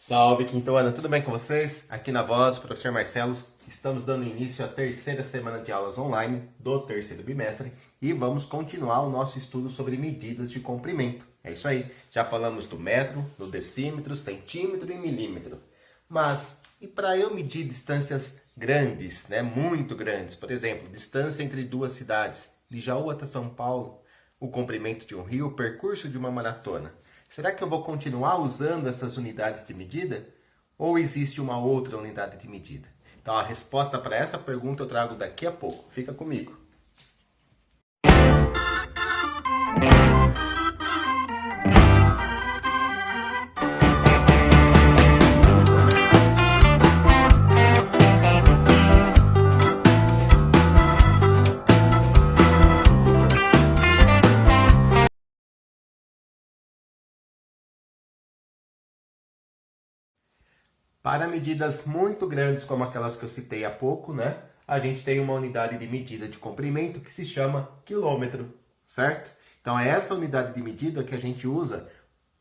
Salve, Quintoana, tudo bem com vocês? Aqui na voz, o professor Marcelo. Estamos dando início à terceira semana de aulas online do terceiro bimestre e vamos continuar o nosso estudo sobre medidas de comprimento. É isso aí, já falamos do metro, do decímetro, centímetro e milímetro. Mas, e para eu medir distâncias grandes, muito grandes, por exemplo, distância entre duas cidades, de Jaú até São Paulo, o comprimento de um rio, o percurso de uma maratona. Será que eu vou continuar usando essas unidades de medida? Ou existe uma outra unidade de medida? Então a resposta para essa pergunta eu trago daqui a pouco. Fica comigo. Para medidas muito grandes, como aquelas que eu citei há pouco, a gente tem uma unidade de medida de comprimento que se chama quilômetro, certo? Então é essa unidade de medida que a gente usa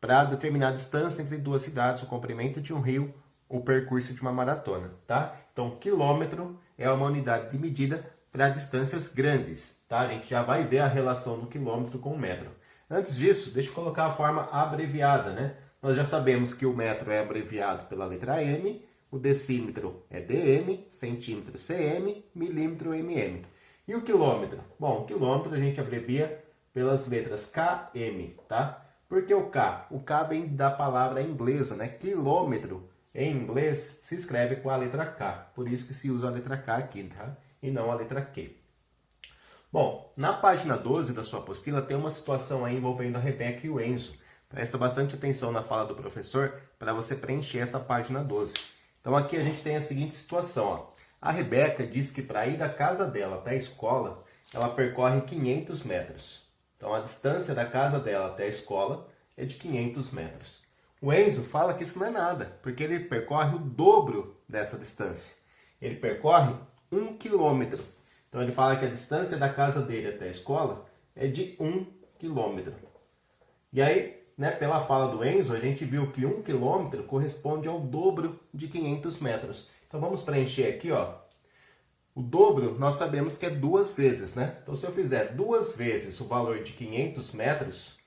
para determinar a distância entre duas cidades, o comprimento de um rio, o percurso de uma maratona, tá? Então quilômetro é uma unidade de medida para distâncias grandes, tá? A gente já vai ver a relação do quilômetro com o metro. Antes disso, deixa eu colocar a forma abreviada, Nós já sabemos que o metro é abreviado pela letra M, o decímetro é dm, centímetro cm, milímetro mm. E o quilômetro? Bom, o quilômetro a gente abrevia pelas letras km, tá? Por que o K? O K vem da palavra inglesa, Quilômetro, em inglês, se escreve com a letra K. Por isso que se usa a letra K aqui, tá? E não a letra Q. Bom, na página 12 da sua apostila tem uma situação aí envolvendo a Rebeca e o Enzo. Presta bastante atenção na fala do professor para você preencher essa página 12. Então aqui a gente tem a seguinte situação. Ó. A Rebeca diz que para ir da casa dela até a escola, ela percorre 500 metros. Então a distância da casa dela até a escola é de 500 metros. O Enzo fala que isso não é nada, porque ele percorre o dobro dessa distância. Ele percorre 1 quilômetro. Então ele fala que a distância da casa dele até a escola é de 1 quilômetro. E aí, pela fala do Enzo, a gente viu que 1 quilômetro corresponde ao dobro de 500 metros. Então vamos preencher aqui, ó. O dobro nós sabemos que é 2 vezes, Então se eu fizer 2 vezes o valor de 500 metros,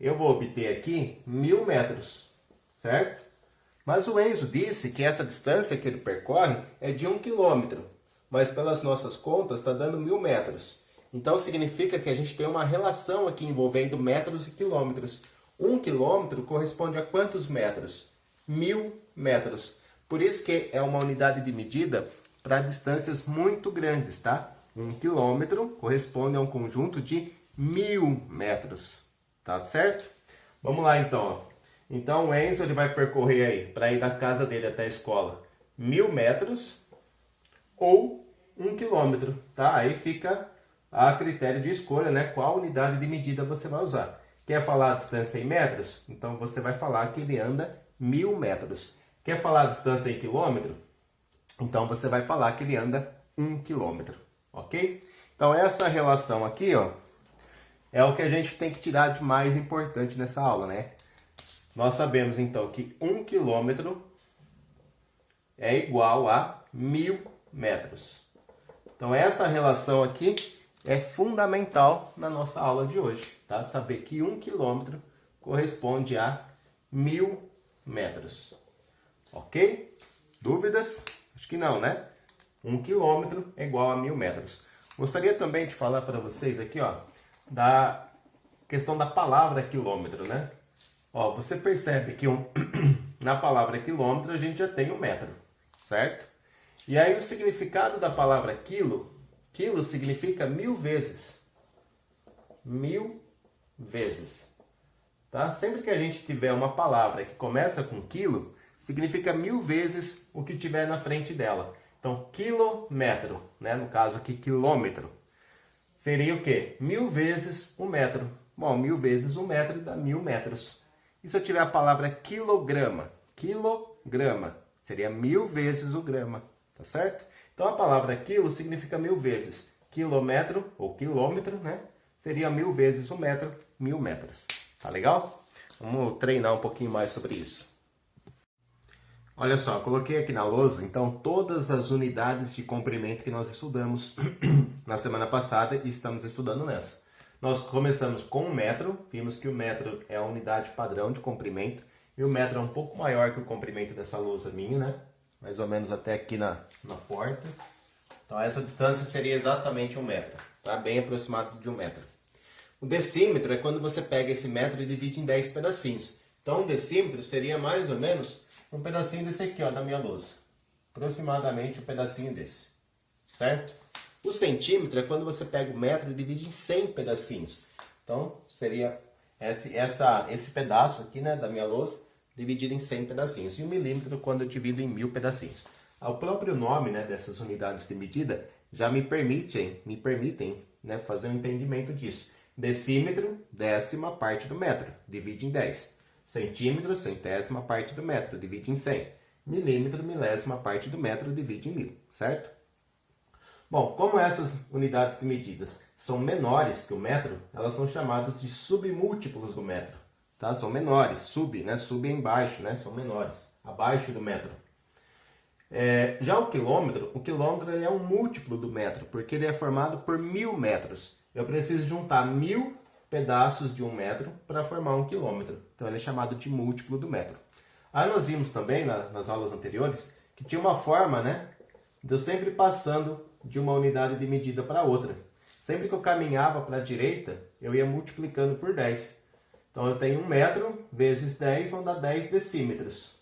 eu vou obter aqui 1000 metros, certo? Mas o Enzo disse que essa distância que ele percorre é de 1 quilômetro, mas pelas nossas contas está dando 1000 metros. Então significa que a gente tem uma relação aqui envolvendo metros e quilômetros. 1 quilômetro corresponde a quantos metros? 1000 metros. Por isso que é uma unidade de medida para distâncias muito grandes, tá? 1 quilômetro corresponde a um conjunto de 1000 metros, tá certo? Vamos lá então. Ó. Então o Enzo ele vai percorrer aí, para ir da casa dele até a escola, 1000 metros ou 1 quilômetro, tá? Aí fica a critério de escolha, qual unidade de medida você vai usar. Quer falar a distância em metros? Então você vai falar que ele anda 1000 metros. Quer falar a distância em quilômetro? Então você vai falar que ele anda 1 quilômetro, ok? Então essa relação aqui, ó, é o que a gente tem que tirar de mais importante nessa aula, Nós sabemos então que 1 quilômetro é igual a 1000 metros. Então essa relação aqui é fundamental na nossa aula de hoje, tá? Saber que 1 quilômetro corresponde a 1000 metros. Ok? Dúvidas? Acho que não, 1 quilômetro é igual a 1000 metros. Gostaria também de falar para vocês aqui, ó, da questão da palavra quilômetro, Ó, você percebe que na palavra quilômetro a gente já tem 1 metro, certo? E aí o significado da palavra quilo significa 1000 vezes. 1000 vezes. Tá? Sempre que a gente tiver uma palavra que começa com quilo, significa 1000 vezes o que tiver na frente dela. Então, quilômetro, no caso aqui, quilômetro, seria o quê? 1000 vezes 1 metro. Bom, 1000 vezes 1 metro dá 1000 metros. E se eu tiver a palavra quilograma? Quilograma seria 1000 vezes o grama, tá certo? Então, a palavra quilo significa 1000 vezes. Quilômetro, ou quilômetro, seria 1000 vezes o metro, 1000 metros. Tá legal? Vamos treinar um pouquinho mais sobre isso. Olha só, coloquei aqui na lousa, então, todas as unidades de comprimento que nós estudamos na semana passada e estamos estudando nessa. Nós começamos com 1 metro, vimos que o metro é a unidade padrão de comprimento, e o metro é um pouco maior que o comprimento dessa lousa minha, né? Mais ou menos até aqui na porta. Então, essa distância seria exatamente 1 metro, tá? Bem aproximado de 1 metro. O decímetro é quando você pega esse metro e divide em 10 pedacinhos. Então, um decímetro seria mais ou menos um pedacinho desse aqui, ó, da minha lousa. Aproximadamente um pedacinho desse, certo? O centímetro é quando você pega o metro e divide em 100 pedacinhos. Então, seria esse pedaço aqui, né, da minha lousa, dividido em 100 pedacinhos. E o milímetro quando eu divido em 1000 pedacinhos. O próprio nome, né, dessas unidades de medida já me permitem, né, fazer um entendimento disso. Decímetro, décima parte do metro, divide em 10. Centímetro, centésima parte do metro, divide em 100. Milímetro, milésima parte do metro, divide em 1000, certo? Bom, como essas unidades de medidas são menores que o metro, elas são chamadas de submúltiplos do metro, tá? São menores, né? Sub é embaixo, né? São menores, abaixo do metro. Já o quilômetro ele é um múltiplo do metro, porque ele é formado por 1000 metros. Eu preciso juntar 1000 pedaços de 1 metro para formar 1 quilômetro. Então, ele é chamado de múltiplo do metro. Aí nós vimos também, nas aulas anteriores, que tinha uma forma, né, de eu sempre passando de uma unidade de medida para outra. Sempre que eu caminhava para a direita, eu ia multiplicando por 10. Então, eu tenho 1 metro vezes 10 vão dar 10 decímetros.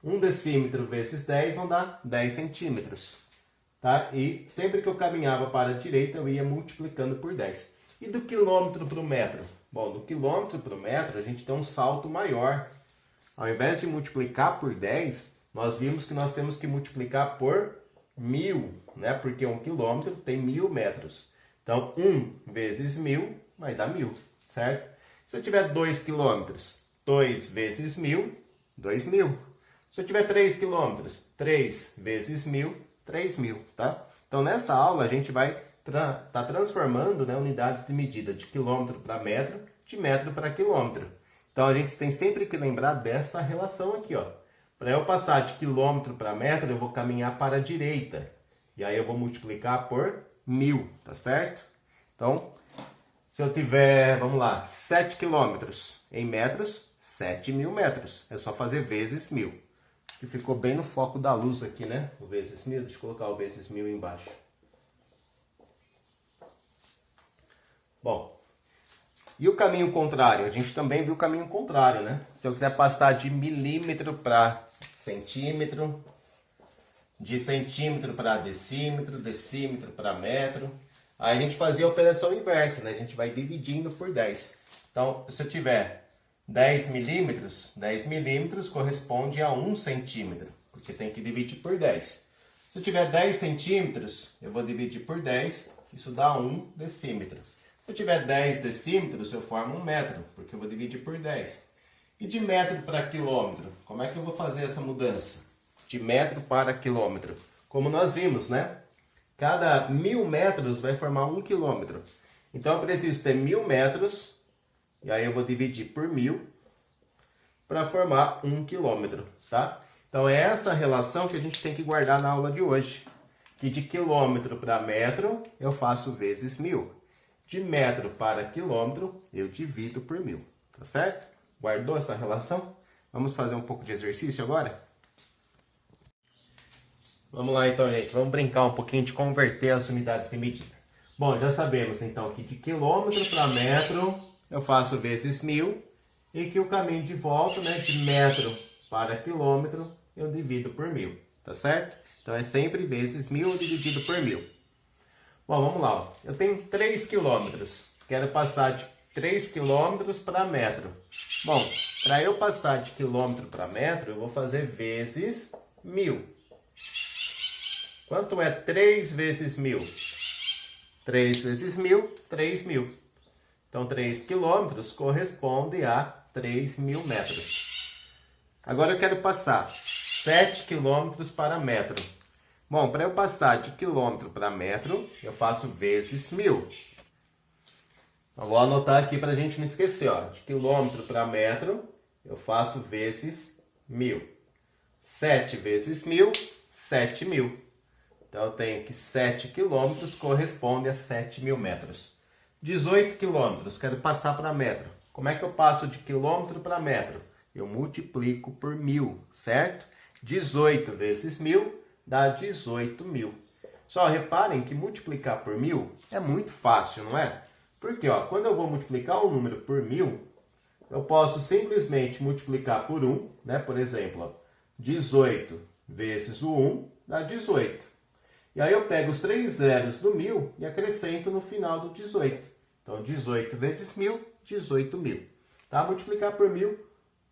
1 decímetro vezes 10 vão dar 10 centímetros. Tá? E sempre que eu caminhava para a direita, eu ia multiplicando por 10. E do quilômetro para o metro? Bom, do quilômetro para o metro, a gente tem um salto maior. Ao invés de multiplicar por 10, nós vimos que nós temos que multiplicar por 1000, né? Porque 1 quilômetro tem 1000 metros. Então, 1 vezes 1000 vai dar 1000, certo? Se eu tiver 2 quilômetros, 2 vezes 1000, 2000. Se eu tiver 3 quilômetros, 3 vezes 1000, 3000, tá? Então, nessa aula, a gente vai tá transformando, né, unidades de medida de quilômetro para metro, de metro para quilômetro. Então, a gente tem sempre que lembrar dessa relação aqui, ó. Para eu passar de quilômetro para metro, eu vou caminhar para a direita. E aí eu vou multiplicar por 1000, tá certo? Então, se eu tiver, vamos lá, 7 quilômetros em metros, 7.000 metros. É só fazer vezes 1000. Que ficou bem no foco da luz aqui, né? O vezes 1000, deixa eu colocar o vezes 1000 embaixo. Bom, e o caminho contrário? A gente também viu o caminho contrário, né? Se eu quiser passar de milímetro para centímetro, de centímetro para decímetro, decímetro para metro, aí a gente fazia a operação inversa, né? A gente vai dividindo por 10. Então, se eu tiver 10 milímetros corresponde a 1 centímetro, porque tem que dividir por 10. Se eu tiver 10 centímetros, eu vou dividir por 10, isso dá 1 decímetro. Se eu tiver 10 decímetros, eu formo 1 metro, porque eu vou dividir por 10. E de metro para quilômetro, como é que eu vou fazer essa mudança? De metro para quilômetro. Como nós vimos, né? Cada 1000 metros vai formar 1 quilômetro. Então, eu preciso ter 1000 metros, e aí eu vou dividir por 1000, para formar 1 quilômetro, tá? Então, é essa relação que a gente tem que guardar na aula de hoje. Que de quilômetro para metro, eu faço vezes 1000. De metro para quilômetro, eu divido por 1000, tá certo? Guardou essa relação? Vamos fazer um pouco de exercício agora? Vamos lá então, gente. Vamos brincar um pouquinho de converter as unidades de medida. Bom, já sabemos então que de quilômetro para metro, eu faço vezes 1000. E que o caminho de volta, né, de metro para quilômetro, eu divido por 1000, tá certo? Então, é sempre vezes 1000 dividido por 1000. Bom, vamos lá. Eu tenho 3 quilômetros. Quero passar de 3 quilômetros para metro. Bom, para eu passar de quilômetro para metro, eu vou fazer vezes 1000. Quanto é 3 vezes 1000? 3 vezes 1000, 3000. Então, 3 quilômetros corresponde a 3000 metros. Agora eu quero passar 7 quilômetros para metro. Bom, para eu passar de quilômetro para metro, eu faço vezes 1000. Eu vou anotar aqui para a gente não esquecer, ó. De quilômetro para metro, eu faço vezes 1000. 7 vezes 1.000, 7.000. Então, eu tenho que 7 quilômetros corresponde a 7.000 metros. 18 quilômetros, quero passar para metro. Como é que eu passo de quilômetro para metro? Eu multiplico por 1.000, certo? 18 vezes 1.000 dá 18.000. Só reparem que multiplicar por 1.000 é muito fácil, não é? Porque ó, quando eu vou multiplicar um número por 1.000, eu posso simplesmente multiplicar por 1, né? Por exemplo, ó, 18 vezes o 1 dá 18. E aí eu pego os 3 zeros do 1.000 e acrescento no final do 18. Então, 18 vezes 1.000, 18.000. Tá? Multiplicar por 1.000,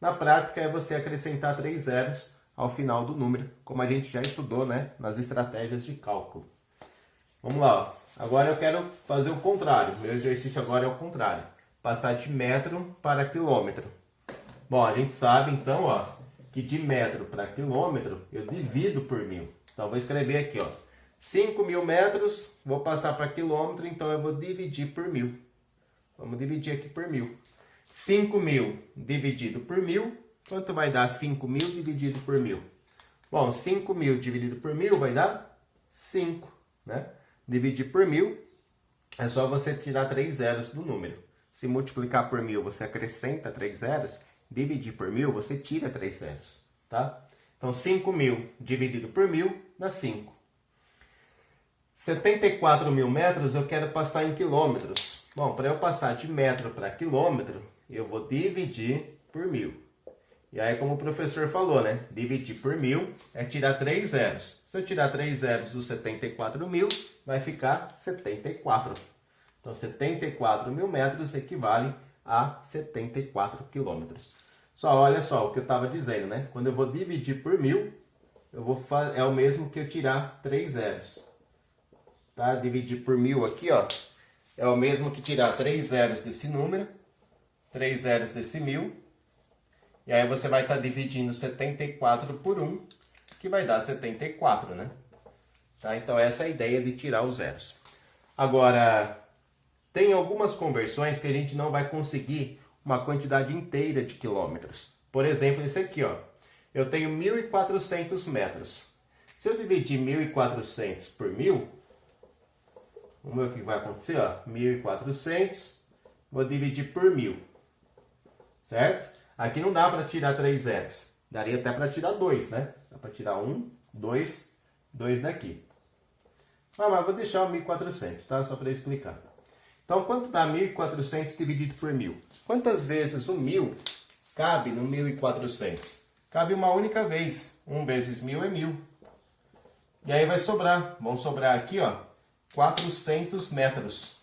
na prática, é você acrescentar 3 zeros ao final do número, como a gente já estudou, né? Nas estratégias de cálculo. Vamos lá. Ó. Agora eu quero fazer o contrário. Meu exercício agora é o contrário. Passar de metro para quilômetro. Bom, a gente sabe, então, ó, que de metro para quilômetro eu divido por 1.000. Então, vou escrever aqui, ó. 5.000 metros, vou passar para quilômetro, então eu vou dividir por 1.000. Vamos dividir aqui por 1.000. 5.000 dividido por 1.000, quanto vai dar 5.000 dividido por 1.000? Bom, 5.000 dividido por 1.000 vai dar 5, né? Dividir por 1.000 é só você tirar 3 zeros do número. Se multiplicar por 1.000 você acrescenta 3 zeros, dividir por 1.000 você tira 3 zeros, tá? Então 5.000 dividido por 1.000 dá 5. 74.000 metros eu quero passar em quilômetros. Bom, para eu passar de metro para quilômetro, eu vou dividir por 1.000. E aí, como o professor falou, né? Dividir por 1.000 é tirar 3 zeros. Se eu tirar 3 zeros dos 74.000, vai ficar 74. Então, 74.000 metros equivale a 74 quilômetros. Olha só o que eu estava dizendo, né? Quando eu vou dividir por 1.000, é o mesmo que eu tirar 3 zeros. Tá? Dividir por 1.000 aqui, ó, é o mesmo que tirar 3 zeros desse número, 3 zeros desse 1.000, e aí você vai estar dividindo 74 por 1, que vai dar 74, né? Tá? Então essa é a ideia de tirar os zeros. Agora, tem algumas conversões que a gente não vai conseguir uma quantidade inteira de quilômetros. Por exemplo, esse aqui, ó, eu tenho 1.400 metros. Se eu dividir 1.400 por 1.000, vamos ver o que vai acontecer, ó. 1.400, vou dividir por 1.000, certo? Aqui não dá para tirar 3 zeros. Daria até para tirar 2, né? Dá para tirar 1, 2, 2 daqui. Mas vou deixar o 1.400, tá? Só para explicar. Então, quanto dá 1.400 dividido por 1.000? Quantas vezes o 1.000 cabe no 1.400? Cabe uma única vez. 1 vezes 1.000 é 1.000. E aí vai sobrar. Vão sobrar aqui, ó, 400 metros.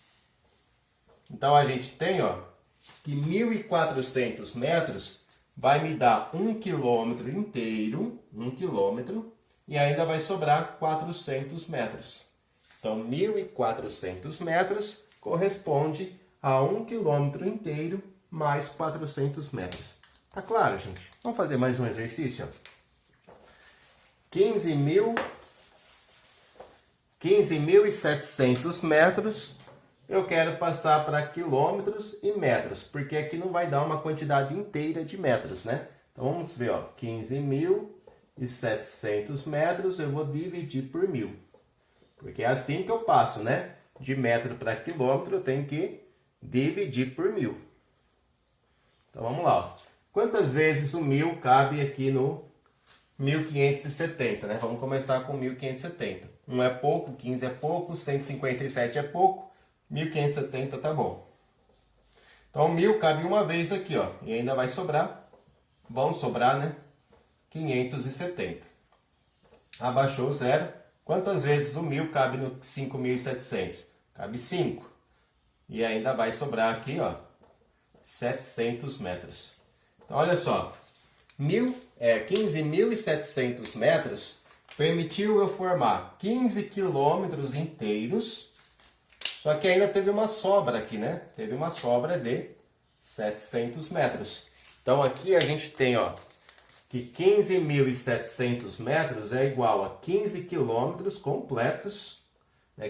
Então, a gente tem, ó, que 1.400 metros vai me dar 1 quilômetro inteiro, 1 quilômetro, e ainda vai sobrar 400 metros. Então, 1.400 metros corresponde a 1 quilômetro inteiro mais 400 metros. Tá claro, gente? Vamos fazer mais um exercício? 15.700 metros, eu quero passar para quilômetros e metros, porque aqui não vai dar uma quantidade inteira de metros, né? Então, vamos ver, ó, 15.700 metros, eu vou dividir por 1.000. Porque é assim que eu passo, né? De metro para quilômetro, eu tenho que dividir por 1.000. Então, vamos lá, ó. Quantas vezes o 1.000 cabe aqui no 1.570, né? Vamos começar com 1.570. 1 é pouco, 15 é pouco, 157 é pouco, 1.570 tá bom. Então, 1.000 cabe uma vez aqui, ó. E ainda vai sobrar, vão sobrar, né? 570. Abaixou o zero. Quantas vezes o 1.000 cabe no 5.700? Cabe 5. E ainda vai sobrar aqui, ó, 700 metros. Então, olha só. 15.700 metros permitiu eu formar 15 quilômetros inteiros. Só que ainda teve uma sobra aqui, né? Teve uma sobra de 700 metros. Então, aqui a gente tem, ó, que 15.700 metros é igual a 15 quilômetros completos.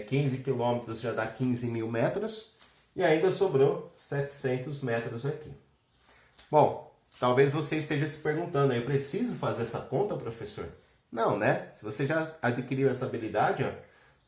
15 quilômetros já dá 15.000 metros. E ainda sobrou 700 metros aqui. Bom, talvez você esteja se perguntando, eu preciso fazer essa conta, professor? Não, né? Se você já adquiriu essa habilidade, ó,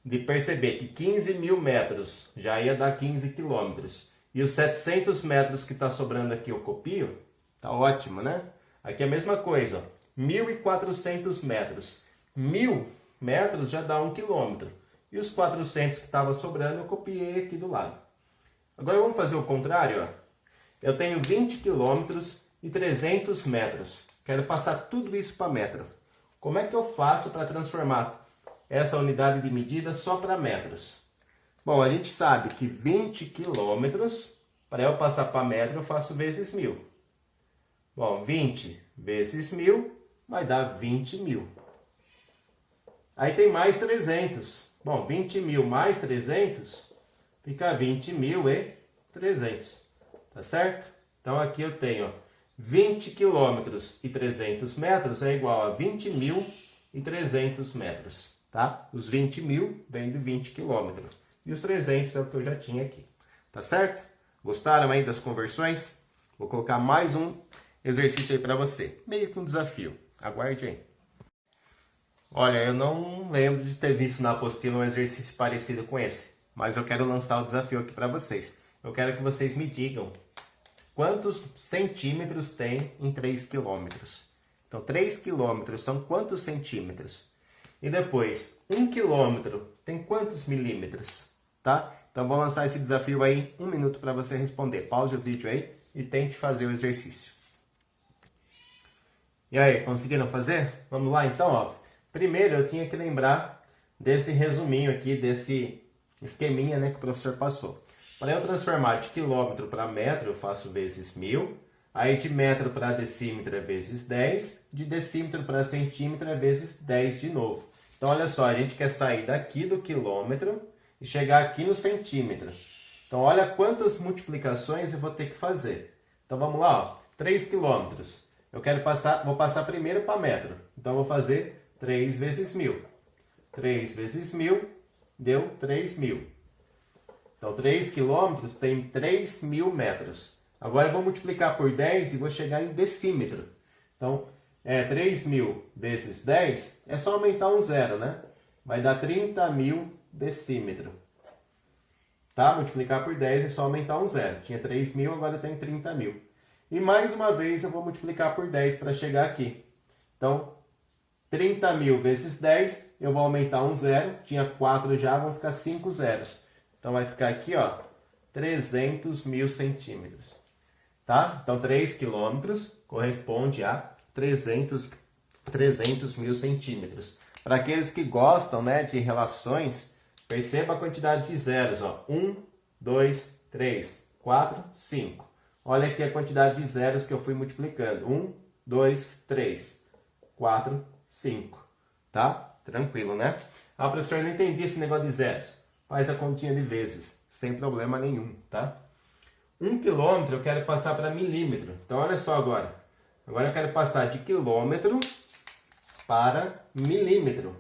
de perceber que 15 mil metros já ia dar 15 quilômetros, e os 700 metros que está sobrando aqui eu copio, tá ótimo, né? Aqui é a mesma coisa, ó, 1.400 metros. 1.000 metros já dá 1 quilômetro. E os 400 que estava sobrando eu copiei aqui do lado. Agora vamos fazer o contrário, ó. Eu tenho 20 quilômetros e 300 metros. Quero passar tudo isso para metro. Como é que eu faço para transformar essa unidade de medida só para metros? Bom, a gente sabe que 20 quilômetros, para eu passar para metro, eu faço vezes 1.000. Bom, 20 vezes 1.000 vai dar 20 mil. Aí tem mais 300. Bom, 20 mil mais 300 fica 20.300. Tá certo? Então aqui eu tenho 20 quilômetros e 300 metros é igual a 20.300 metros. Tá? Os 20 mil vem de 20 quilômetros. E os 300 é o que eu já tinha aqui. Tá certo? Gostaram aí das conversões? Vou colocar mais um exercício aí para você. Meio que um desafio. Aguarde aí. Olha, eu não lembro de ter visto na apostila um exercício parecido com esse. Mas eu quero lançar o desafio aqui para vocês. Eu quero que vocês me digam quantos centímetros tem em 3 quilômetros. Então, 3 quilômetros são quantos centímetros? E depois, 1 quilômetro tem quantos milímetros? Tá? Então, vou lançar esse desafio aí, 1 minuto para você responder. Pause o vídeo aí e tente fazer o exercício. E aí, conseguiram fazer? Vamos lá então, ó. Primeiro, eu tinha que lembrar desse resuminho aqui, desse esqueminha, né, que o professor passou. Para eu transformar de quilômetro para metro, eu faço vezes 1.000. Aí de metro para decímetro é vezes 10. De decímetro para centímetro é vezes 10 de novo. Então, olha só, a gente quer sair daqui do quilômetro e chegar aqui no centímetro. Então, olha quantas multiplicações eu vou ter que fazer. Então, vamos lá, ó. 3 quilômetros. Eu quero passar, vou passar primeiro para metro. Então, eu vou fazer 3 vezes 1.000. 3 vezes 1.000 deu 3.000. Então, 3 quilômetros tem 3.000 metros. Agora, eu vou multiplicar por 10 e vou chegar em decímetro. Então, 3.000 vezes 10 é só aumentar um zero, né? Vai dar 30.000 decímetro. Tá? Multiplicar por 10 é só aumentar um zero. Tinha 3.000, agora tem 30.000. E mais uma vez eu vou multiplicar por 10 para chegar aqui. Então, 30.000 vezes 10, eu vou aumentar um zero. Tinha 4 já, vão ficar 5 zeros. Então, vai ficar aqui, ó, 300.000 centímetros. Tá? Então, 3 quilômetros corresponde a 300.000 centímetros. Para aqueles que gostam, né, de relações, perceba a quantidade de zeros. Ó. 1, 2, 3, 4, 5. Olha aqui a quantidade de zeros que eu fui multiplicando. 1, 2, 3, 4, 5. Tá? Tranquilo, né? Ah, professor, eu não entendi esse negócio de zeros. Faz a continha de vezes, sem problema nenhum, tá? 1 quilômetro eu quero passar para milímetro. Então, olha só agora. Agora eu quero passar de quilômetro para milímetro.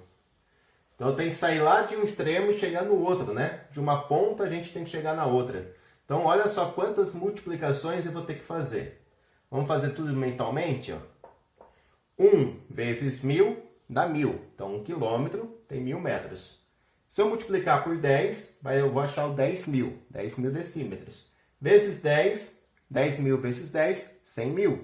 Então, eu tenho que sair lá de um extremo e chegar no outro, né? De uma ponta a gente tem que chegar na outra. Então, olha só quantas multiplicações eu vou ter que fazer. Vamos fazer tudo mentalmente, ó. 1 vezes 1.000 dá 1.000. Então, 1 quilômetro tem 1.000 metros. Se eu multiplicar por 10, eu vou achar o 10.000. 10.000 decímetros. Vezes 10, 10.000 vezes 10, 100.000.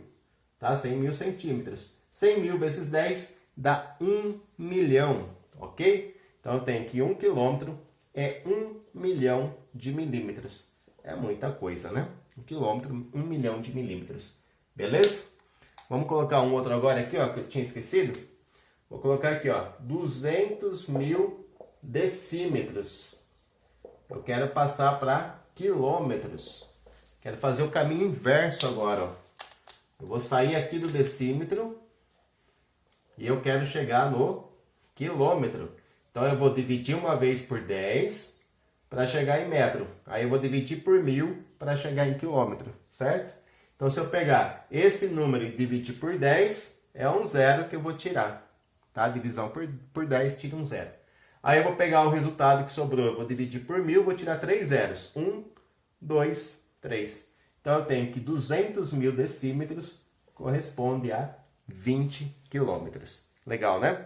Tá? 100.000 centímetros. 100.000 vezes 10 dá 1 milhão. Ok? Então, eu tenho que 1 quilômetro é 1 milhão de milímetros. É muita coisa, né? 1 quilômetro, 1 milhão de milímetros. Beleza? Vamos colocar um outro agora aqui, ó, que eu tinha esquecido. Vou colocar aqui, ó, 200.000 decímetros. Eu quero passar para quilômetros. Quero fazer o caminho inverso agora, ó. Eu vou sair aqui do decímetro e eu quero chegar no quilômetro. Então, eu vou dividir uma vez por 10 para chegar em metro. Aí, eu vou dividir por 1.000 para chegar em quilômetro, certo? Então, se eu pegar esse número e dividir por 10, é um zero que eu vou tirar. Tá? Divisão por 10, tira um zero. Aí, eu vou pegar o resultado que sobrou. Eu vou dividir por 1.000, vou tirar 3 zeros. 1, 2, 3. Então, eu tenho que 200.000 decímetros corresponde a 20 quilômetros. Legal, né?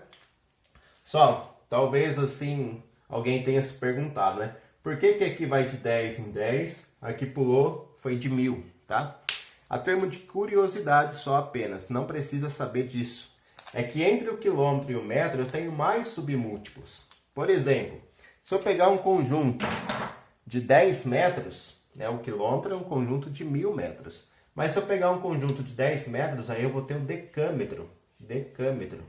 Só, talvez assim, alguém tenha se perguntado, né? Por que que aqui vai de 10 em 10, aqui pulou, foi de 1000, tá? A termo de curiosidade só apenas, não precisa saber disso. É que entre o quilômetro e o metro eu tenho mais submúltiplos. Por exemplo, se eu pegar um conjunto de 10 metros, né, o quilômetro é um conjunto de 1000 metros. Mas se eu pegar um conjunto de 10 metros, aí eu vou ter o decâmetro. Decâmetro.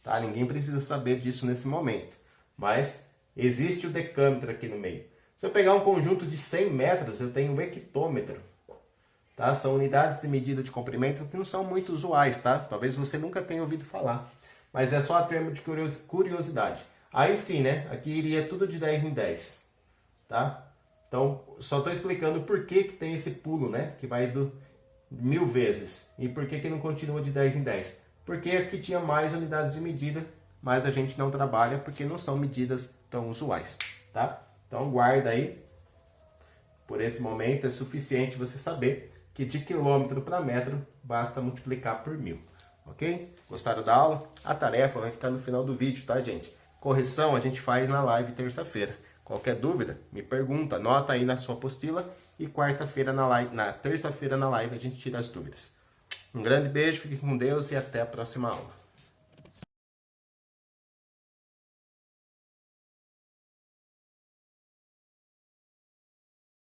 Tá? Ninguém precisa saber disso nesse momento. Mas existe o decâmetro aqui no meio. Se eu pegar um conjunto de 100 metros, eu tenho o hectômetro. Tá? São unidades de medida de comprimento que não são muito usuais, tá? Talvez você nunca tenha ouvido falar. Mas é só a termo de curiosidade. Aí sim, né? Aqui iria tudo de 10 em 10. Tá? Então, só estou explicando por que que tem esse pulo, né? Que vai do 1000 vezes. E por que que não continua de 10 em 10. Porque aqui tinha mais unidades de medida, mas a gente não trabalha porque não são medidas tão usuais. Tá? Então, guarda aí. Por esse momento é suficiente você saber que de quilômetro para metro basta multiplicar por 1000, ok? Gostaram da aula? A tarefa vai ficar no final do vídeo, tá, gente? Correção a gente faz na live terça-feira. Qualquer dúvida, me pergunta, anota aí na sua apostila e quarta-feira na terça-feira na live a gente tira as dúvidas. Um grande beijo, fique com Deus e até a próxima aula.